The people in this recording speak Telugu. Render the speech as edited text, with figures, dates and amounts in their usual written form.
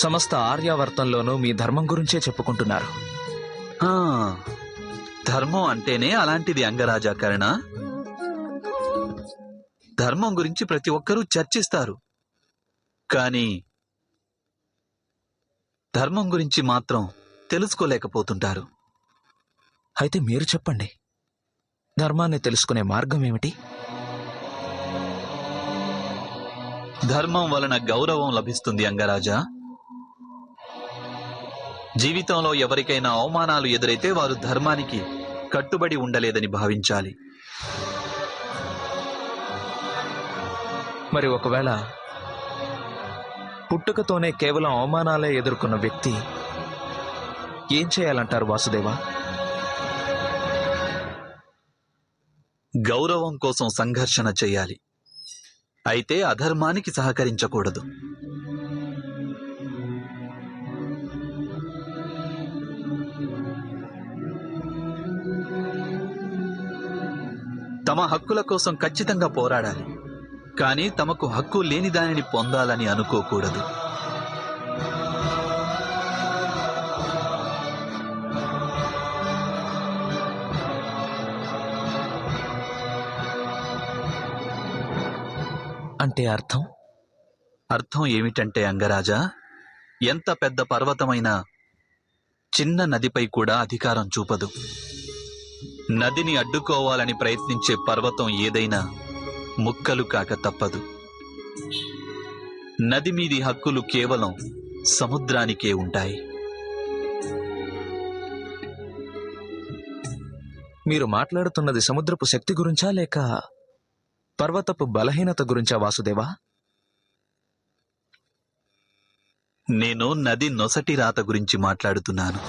సమస్త ఆర్యావర్తంలోనూ మీ ధర్మం గురించే చెప్పుకుంటున్నారు. ఆ, ధర్మం అంటేనే అలాంటిది అంగరాజా కర్ణ. ధర్మం గురించి ప్రతి ఒక్కరూ చర్చిస్తారు, కానీ ధర్మం గురించి మాత్రం తెలుసుకోలేకపోతుంటారు. అయితే మీరు చెప్పండి, ధర్మాన్ని తెలుసుకునే మార్గం ఏమిటి? ధర్మం వలన గౌరవం లభిస్తుంది అంగరాజా. జీవితంలో ఎవరికైనా అవమానాలు ఎదురైతే వారు ధర్మానికి కట్టుబడి ఉండలేదని భావించాలి. మరి ఒకవేళ పుట్టుకతోనే కేవలం అవమానాలే ఎదుర్కొన్న వ్యక్తి ఏం చేయాలంటారు వాసుదేవా? గౌరవం కోసం సంఘర్షణ చేయాలి, అయితే అధర్మానికి సహకరించకూడదు. తమ హక్కుల కోసం ఖచ్చితంగా పోరాడాలి, కానీ తమకు హక్కు లేని దానిని పొందాలని అనుకోకూడదు. అంటే అర్థం ఏమిటంటే అంగరాజా, ఎంత పెద్ద పర్వతమైనా చిన్న నదిపై కూడా అధికారం చూపదు. నదిని అడ్డుకోవాలని ప్రయత్నించే పర్వతం ఏదైనా ముక్కలు కాక తప్పదు. నది మీది హక్కులు కేవలం సముద్రానికే ఉంటాయి. మీరు మాట్లాడుతున్నది సముద్రపు శక్తి గురించా లేక పర్వతపు బలహీనత గురించా వాసుదేవా? నేను నది నొసటి రాత గురించి మాట్లాడుతున్నాను.